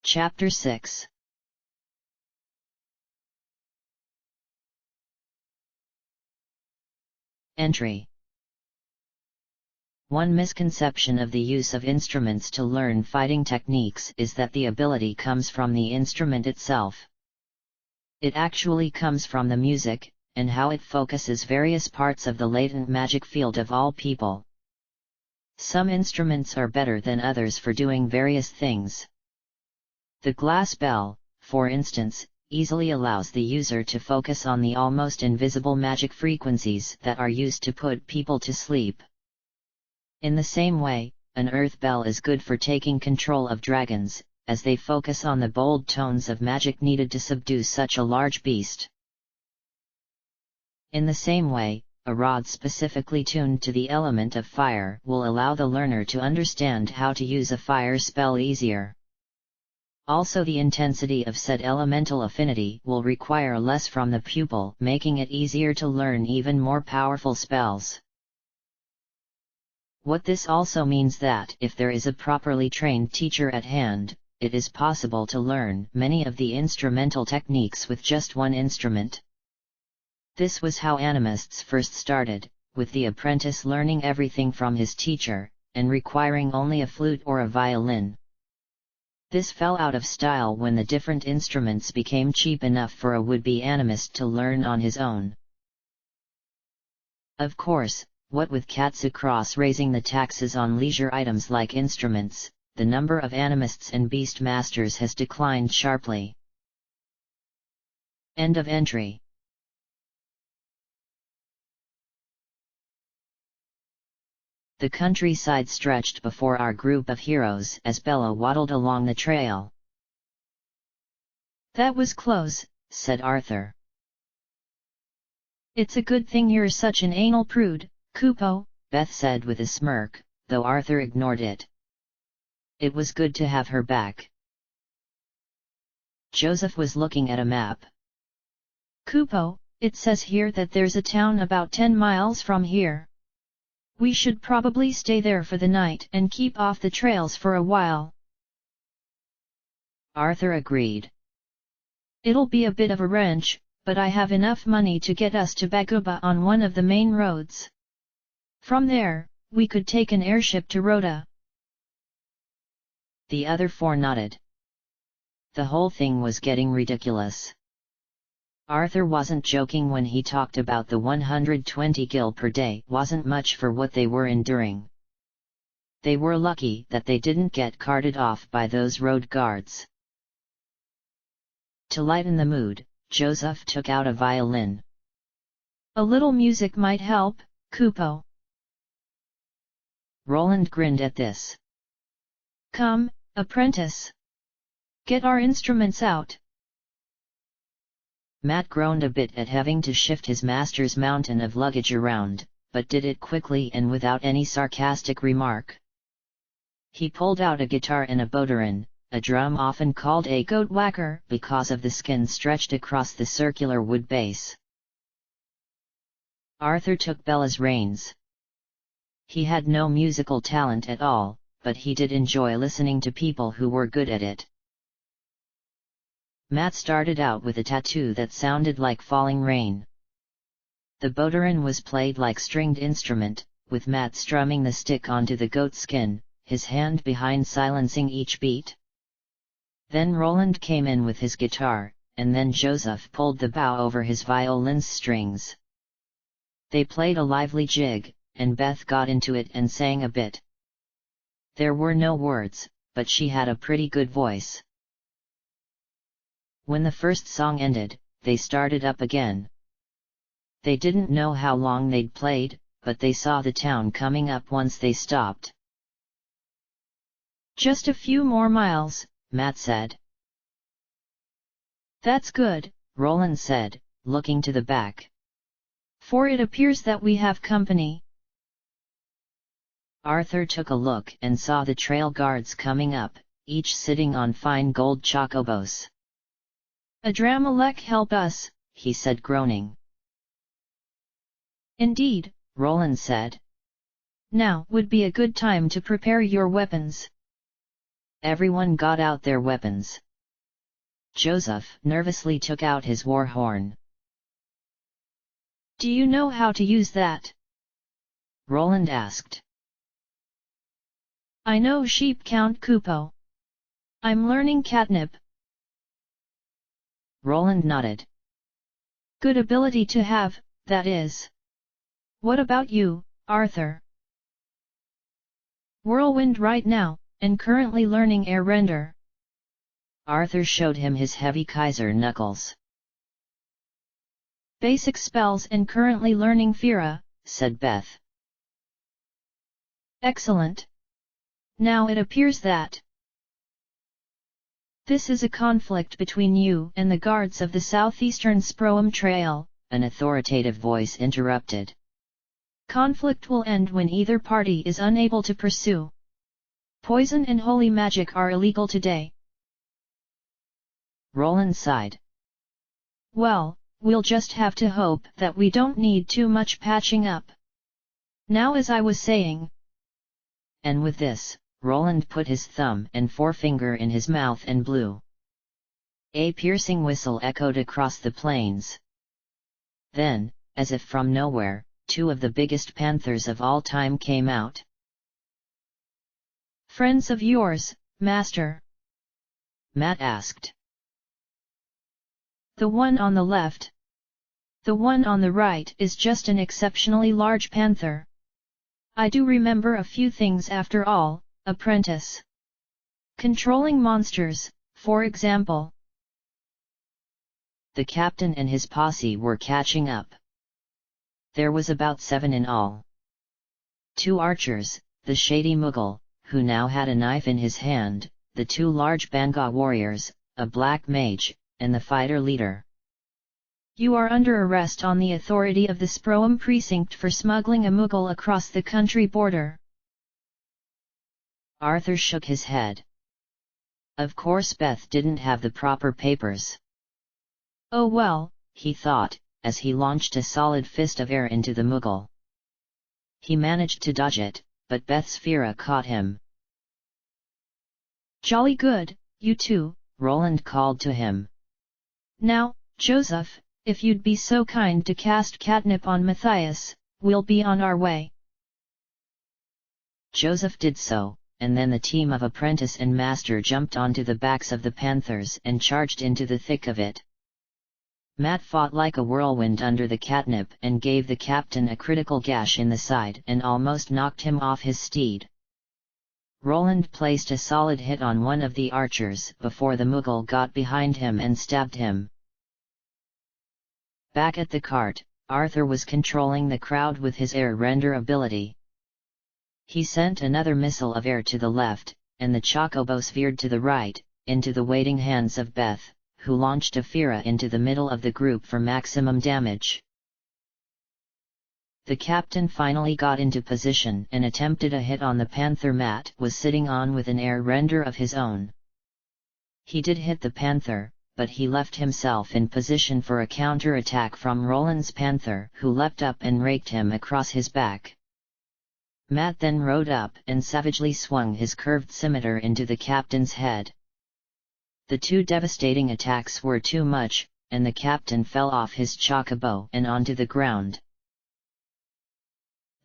Chapter 6. Entry. One misconception of the use of instruments to learn fighting techniques is that the ability comes from the instrument itself. It actually comes from the music, and how it focuses various parts of the latent magic field of all people. Some instruments are better than others for doing various things. The glass bell, for instance, easily allows the user to focus on the almost invisible magic frequencies that are used to put people to sleep. In the same way, an earth bell is good for taking control of dragons, as they focus on the bold tones of magic needed to subdue such a large beast. In the same way, a rod specifically tuned to the element of fire will allow the learner to understand how to use a fire spell easier. Also, the intensity of said elemental affinity will require less from the pupil, making it easier to learn even more powerful spells. What this also means that if there is a properly trained teacher at hand, it is possible to learn many of the instrumental techniques with just one instrument. This was how animists first started, with the apprentice learning everything from his teacher, and requiring only a flute or a violin. This fell out of style when the different instruments became cheap enough for a would-be animist to learn on his own. Of course, what with Katsu Cross raising the taxes on leisure items like instruments, the number of animists and beast masters has declined sharply. End of entry. The countryside stretched before our group of heroes as Bella waddled along the trail. "That was close," said Arthur. "It's a good thing you're such an anal prude, Kupo," Beth said with a smirk, though Arthur ignored it. It was good to have her back. Joseph was looking at a map. "Kupo, it says here that there's a town about 10 miles from here. We should probably stay there for the night and keep off the trails for a while." Arthur agreed. "It'll be a bit of a wrench, but I have enough money to get us to Baguba on one of the main roads. From there, we could take an airship to Rhoda." The other four nodded. The whole thing was getting ridiculous. Arthur wasn't joking when he talked about the 120 gil per day wasn't much for what they were enduring. They were lucky that they didn't get carted off by those road guards. To lighten the mood, Joseph took out a violin. "A little music might help, Kupo." Roland grinned at this. "Come, apprentice. Get our instruments out." Matt groaned a bit at having to shift his master's mountain of luggage around, but did it quickly and without any sarcastic remark. He pulled out a guitar and a bodarin, a drum often called a goat whacker because of the skin stretched across the circular wood base. Arthur took Bella's reins. He had no musical talent at all, but he did enjoy listening to people who were good at it. Matt started out with a tattoo that sounded like falling rain. The bodarin was played like stringed instrument, with Matt strumming the stick onto the goat skin, his hand behind silencing each beat. Then Roland came in with his guitar, and then Joseph pulled the bow over his violin's strings. They played a lively jig, and Beth got into it and sang a bit. There were no words, but she had a pretty good voice. When the first song ended, they started up again. They didn't know how long they'd played, but they saw the town coming up once they stopped. "Just a few more miles," Matt said. "That's good," Roland said, looking to the back. "For it appears that we have company." Arthur took a look and saw the trail guards coming up, each sitting on fine gold chocobos. "Adramelech help us," he said, groaning. "Indeed," Roland said. "Now would be a good time to prepare your weapons." Everyone got out their weapons. Joseph nervously took out his war horn. Do you know how to use that? Roland asked. I know sheep, Count Kupo. I'm learning catnip. Roland nodded. Good ability to have, that is. What about you, Arthur? Whirlwind right now, and currently learning air render. Arthur showed him his heavy Kaiser knuckles. Basic spells and currently learning Fira, said Beth. Excellent. Now it appears that this is a conflict between you and the guards of the southeastern Sproum Trail, an authoritative voice interrupted. Conflict will end when either party is unable to pursue. Poison and holy magic are illegal today. Roland sighed. Well, we'll just have to hope that we don't need too much patching up. Now, as I was saying. And with this, Roland put his thumb and forefinger in his mouth and blew. A piercing whistle echoed across the plains. Then, as if from nowhere, two of the biggest panthers of all time came out. Friends of yours, Master? Matt asked. The one on the left. The one on the right is just an exceptionally large panther. I do remember a few things after all, apprentice. Controlling monsters, for example. The captain and his posse were catching up. There was about 7 in all. 2 archers, the shady Mughal, who now had a knife in his hand, the 2 large Banga warriors, a black mage, and the fighter leader. You are under arrest on the authority of the Sproum precinct for smuggling a Mughal across the country border. Arthur shook his head. Of course Beth didn't have the proper papers. Oh well, he thought, as he launched a solid fist of air into the Mughal. He managed to dodge it, but Beth's Fira caught him. Jolly good, you two, Roland called to him. Now, Joseph, if you'd be so kind to cast catnip on Matthias, we'll be on our way. Joseph did so, and then the team of apprentice and master jumped onto the backs of the panthers and charged into the thick of it. Matt fought like a whirlwind under the catnip and gave the captain a critical gash in the side and almost knocked him off his steed. Roland placed a solid hit on one of the archers before the Mughal got behind him and stabbed him. Back at the cart, Arthur was controlling the crowd with his air render ability. He sent another missile of air to the left, and the chocobos veered to the right, into the waiting hands of Beth, who launched a Fira into the middle of the group for maximum damage. The captain finally got into position and attempted a hit on the panther Matt was sitting on with an air render of his own. He did hit the panther, but he left himself in position for a counter-attack from Roland's panther, who leapt up and raked him across his back. Matt then rode up and savagely swung his curved scimitar into the captain's head. The 2 devastating attacks were too much, and the captain fell off his chocobo and onto the ground.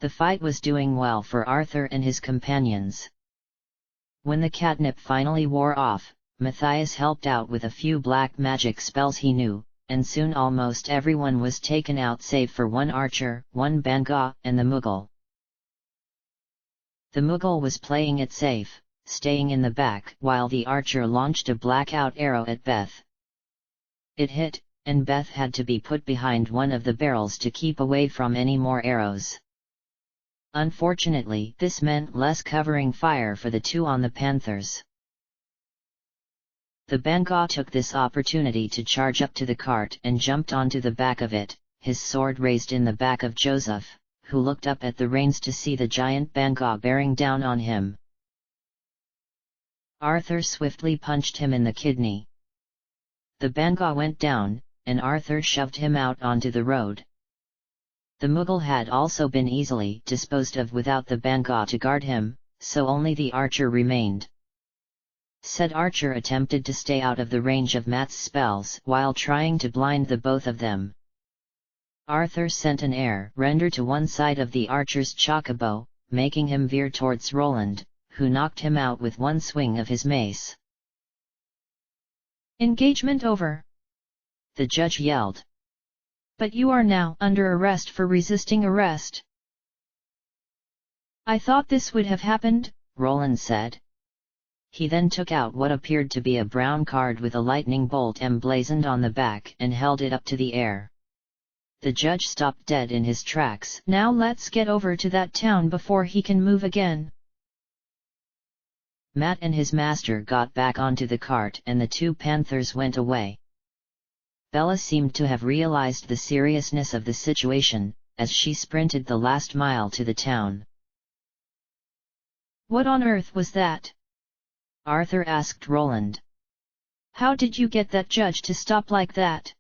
The fight was doing well for Arthur and his companions. When the catnip finally wore off, Matthias helped out with a few black magic spells he knew, and soon almost everyone was taken out save for 1 archer, 1 Banga, and the Mughal. The Mughal was playing it safe, staying in the back while the archer launched a blackout arrow at Beth. It hit, and Beth had to be put behind one of the barrels to keep away from any more arrows. Unfortunately, this meant less covering fire for the 2 on the panthers. The Banga took this opportunity to charge up to the cart and jumped onto the back of it, his sword raised in the back of Joseph, who looked up at the reins to see the giant Banga bearing down on him. Arthur swiftly punched him in the kidney. The Banga went down, and Arthur shoved him out onto the road. The Mughal had also been easily disposed of without the Banga to guard him, so only the archer remained. Said archer attempted to stay out of the range of Matt's spells while trying to blind the both of them. Arthur sent an air render to one side of the archer's chocobo, making him veer towards Roland, who knocked him out with one swing of his mace. Engagement over, the judge yelled. But you are now under arrest for resisting arrest. I thought this would have happened, Roland said. He then took out what appeared to be a brown card with a lightning bolt emblazoned on the back and held it up to the air. The judge stopped dead in his tracks. Now let's get over to that town before he can move again. Matt and his master got back onto the cart and the two panthers went away. Bella seemed to have realized the seriousness of the situation, as she sprinted the last mile to the town. What on earth was that? Arthur asked Roland. How did you get that judge to stop like that?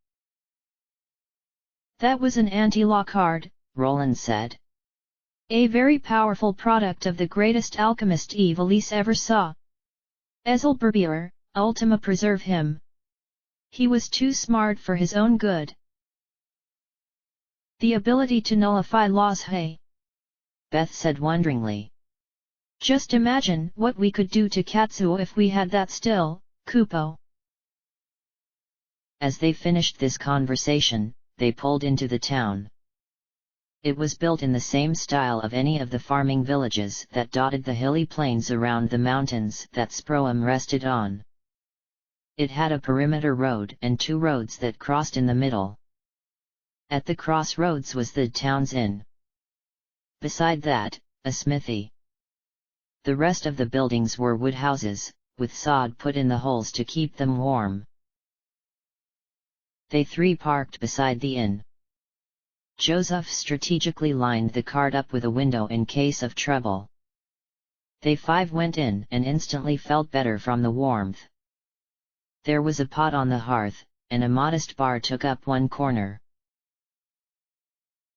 That was an anti-law card, Roland said. A very powerful product of the greatest alchemist Ivalice ever saw. Ezelberbier, Ultima preserve him. He was too smart for his own good. The ability to nullify laws, hey? Beth said wonderingly. Just imagine what we could do to Katsuo if we had that still, Kupo. As they finished this conversation, they pulled into the town. It was built in the same style of any of the farming villages that dotted the hilly plains around the mountains that Sproum rested on. It had a perimeter road and two roads that crossed in the middle. At the crossroads was the town's inn. Beside that, a smithy. The rest of the buildings were wood houses, with sod put in the holes to keep them warm. They three parked beside the inn. Joseph strategically lined the cart up with a window in case of trouble. They five went in and instantly felt better from the warmth. There was a pot on the hearth, and a modest bar took up one corner.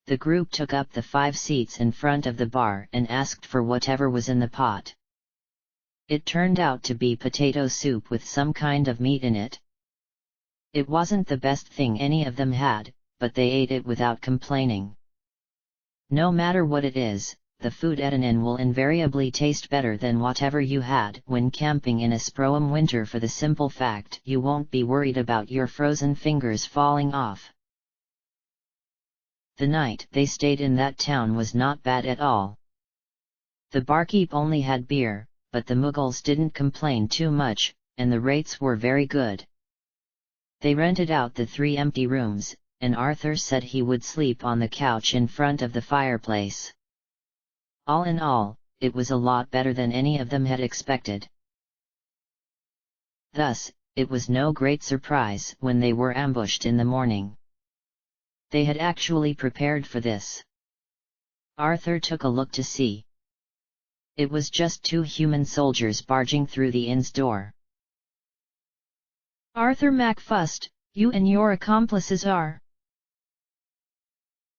The group took up the 5 seats in front of the bar and asked for whatever was in the pot. It turned out to be potato soup with some kind of meat in it. It wasn't the best thing any of them had, but they ate it without complaining. No matter what it is, the food at an inn will invariably taste better than whatever you had when camping in a Sproum winter, for the simple fact you won't be worried about your frozen fingers falling off. The night they stayed in that town was not bad at all. The barkeep only had beer, but the Mughals didn't complain too much, and the rates were very good. They rented out the 3 empty rooms, and Arthur said he would sleep on the couch in front of the fireplace. All in all, it was a lot better than any of them had expected. Thus, it was no great surprise when they were ambushed in the morning. They had actually prepared for this. Arthur took a look to see. It was just 2 human soldiers barging through the inn's door. Arthur MacFust, you and your accomplices are.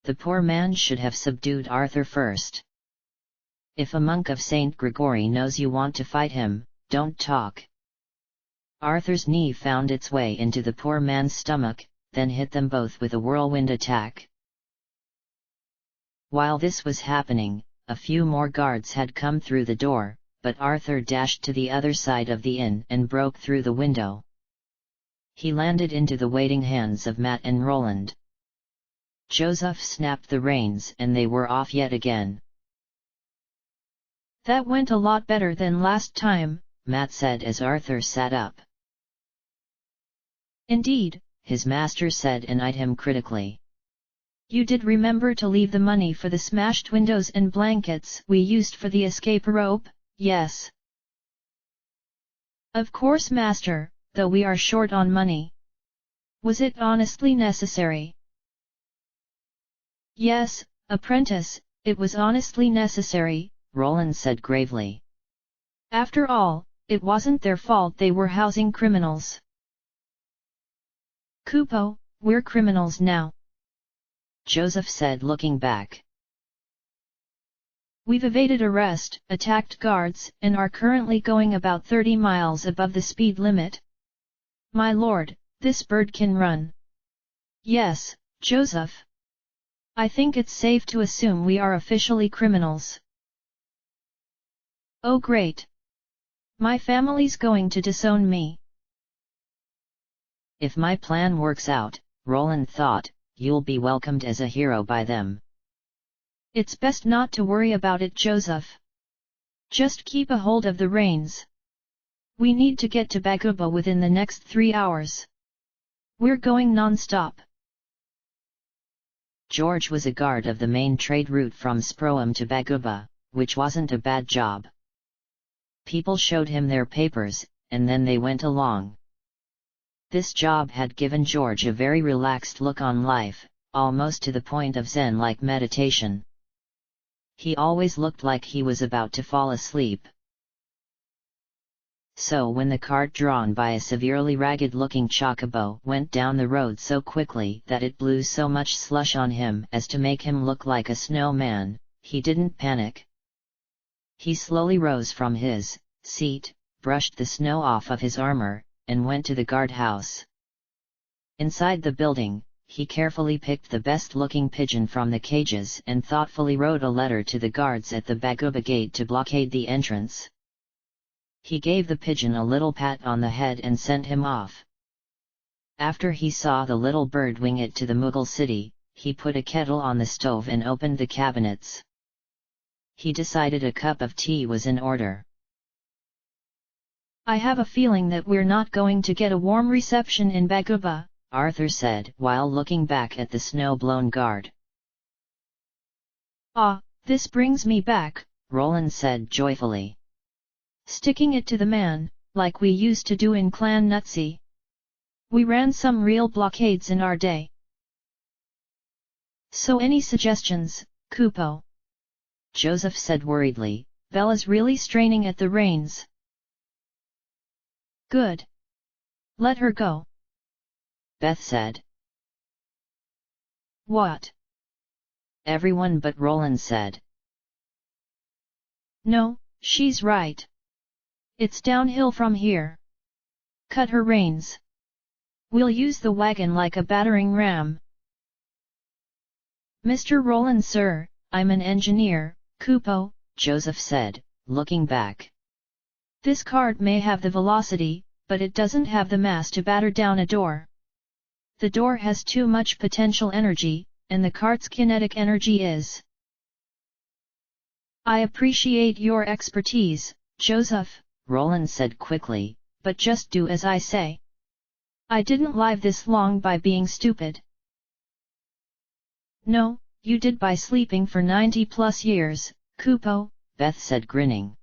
The poor man should have subdued Arthur first. If a monk of Saint Gregory knows you want to fight him, don't talk. Arthur's knee found its way into the poor man's stomach, then hit them both with a whirlwind attack. While this was happening, a few more guards had come through the door, but Arthur dashed to the other side of the inn and broke through the window. He landed into the waiting hands of Matt and Roland. Joseph snapped the reins and they were off yet again. That went a lot better than last time, Matt said as Arthur sat up. Indeed, his master said and eyed him critically. You did remember to leave the money for the smashed windows and blankets we used for the escape rope, yes? Of course, master, though we are short on money. Was it honestly necessary? Yes, apprentice, it was honestly necessary, Roland said gravely. After all, it wasn't their fault they were housing criminals. Kupo, we're criminals now, Joseph said looking back. We've evaded arrest, attacked guards, and are currently going about 30 miles above the speed limit. My lord, this bird can run. Yes, Joseph. I think it's safe to assume we are officially criminals. Oh great! My family's going to disown me. If my plan works out, Roland thought, you'll be welcomed as a hero by them. It's best not to worry about it, Joseph. Just keep a hold of the reins. We need to get to Baguba within the next 3 hours. We're going non-stop. George was a guard of the main trade route from Sproum to Baguba, which wasn't a bad job. People showed him their papers, and then they went along. This job had given George a very relaxed look on life, almost to the point of Zen-like meditation. He always looked like he was about to fall asleep. So when the cart drawn by a severely ragged-looking chocobo went down the road so quickly that it blew so much slush on him as to make him look like a snowman, he didn't panic. He slowly rose from his seat, brushed the snow off of his armor, and went to the guardhouse. Inside the building, he carefully picked the best-looking pigeon from the cages and thoughtfully wrote a letter to the guards at the Baguba gate to blockade the entrance. He gave the pigeon a little pat on the head and sent him off. After he saw the little bird wing it to the Mughal city, he put a kettle on the stove and opened the cabinets. He decided a cup of tea was in order. I have a feeling that we're not going to get a warm reception in Baguba, Arthur said while looking back at the snow-blown guard. Ah, this brings me back, Roland said joyfully. Sticking it to the man, like we used to do in Clan Nutsi. We ran some real blockades in our day. So any suggestions, Kupo? Joseph said worriedly, Bella's really straining at the reins. Good. Let her go. Beth said. What? Everyone but Roland said. No, she's right. It's downhill from here. Cut her reins. We'll use the wagon like a battering ram. Mr. Roland, sir, I'm an engineer, Kupo, Joseph said, looking back. This cart may have the velocity, but it doesn't have the mass to batter down a door. The door has too much potential energy, and the cart's kinetic energy is. I appreciate your expertise, Joseph, Roland said quickly, but just do as I say. I didn't live this long by being stupid. No, you did by sleeping for 90+ years, Kupo, Beth said grinning.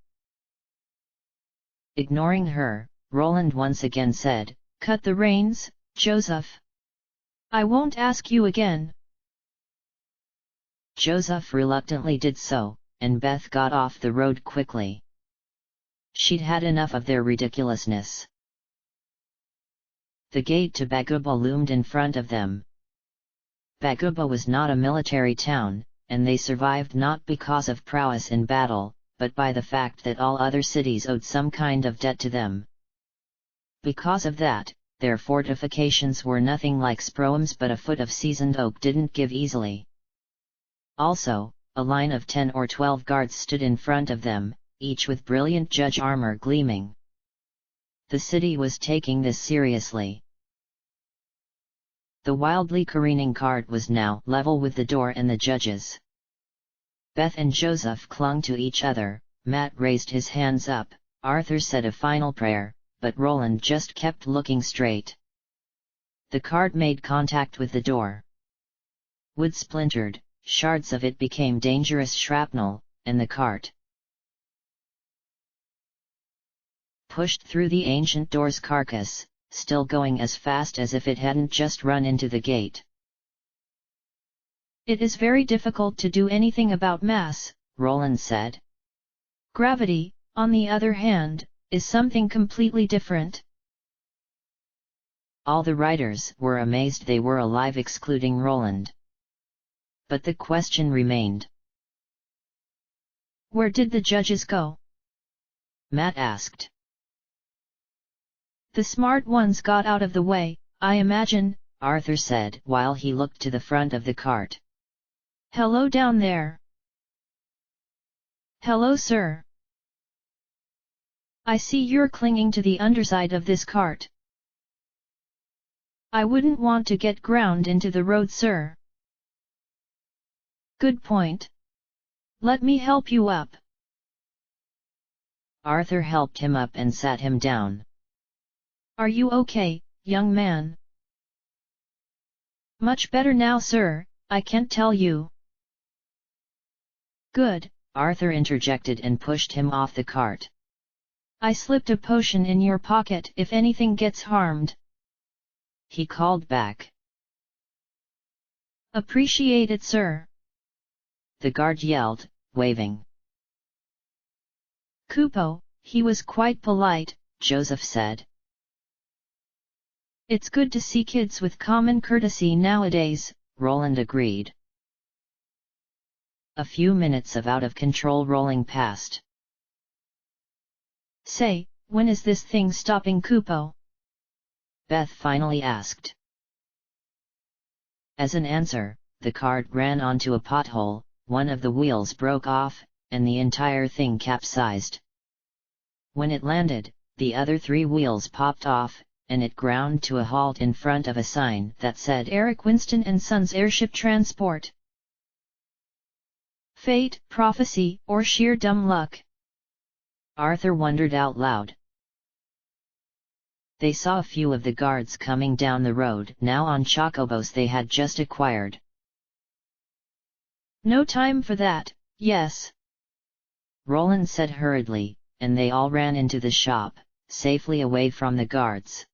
Ignoring her, Roland once again said, Cut the reins, Joseph. I won't ask you again. Joseph reluctantly did so, and Beth got off the road quickly. She'd had enough of their ridiculousness. The gate to Baguba loomed in front of them. Baguba was not a military town, and they survived not because of prowess in battle, but by the fact that all other cities owed some kind of debt to them. Because of that, their fortifications were nothing like Sproum's, but a foot of seasoned oak didn't give easily. Also, a line of 10 or 12 guards stood in front of them, each with brilliant judge armor gleaming. The city was taking this seriously. The wildly careening cart was now level with the door and the judges. Beth and Joseph clung to each other, Matt raised his hands up, Arthur said a final prayer, but Roland just kept looking straight. The cart made contact with the door. Wood splintered, shards of it became dangerous shrapnel, and the cart pushed through the ancient door's carcass, still going as fast as if it hadn't just run into the gate. It is very difficult to do anything about mass, Roland said. Gravity, on the other hand, is something completely different. All the riders were amazed they were alive, excluding Roland. But the question remained. Where did the judges go? Matt asked. The smart ones got out of the way, I imagine, Arthur said while he looked to the front of the cart. Hello down there. Hello sir. I see you're clinging to the underside of this cart. I wouldn't want to get ground into the road, sir. Good point. Let me help you up. Arthur helped him up and sat him down. Are you okay, young man? Much better now, sir, I can't tell you. Good, Arthur interjected and pushed him off the cart. I slipped a potion in your pocket if anything gets harmed. He called back. Appreciate it, sir. The guard yelled, waving. Kupo, he was quite polite, Joseph said. It's good to see kids with common courtesy nowadays, Roland agreed. A few minutes of out-of-control rolling passed. Say, when is this thing stopping, Kupo? Beth finally asked. As an answer, the cart ran onto a pothole, one of the wheels broke off, and the entire thing capsized. When it landed, the other 3 wheels popped off, and it ground to a halt in front of a sign that said Eric Winston and Sons Airship Transport. Fate, prophecy, or sheer dumb luck? Arthur wondered out loud. They saw a few of the guards coming down the road now on chocobos they had just acquired. No time for that, yes. Roland said hurriedly, and they all ran into the shop, safely away from the guards.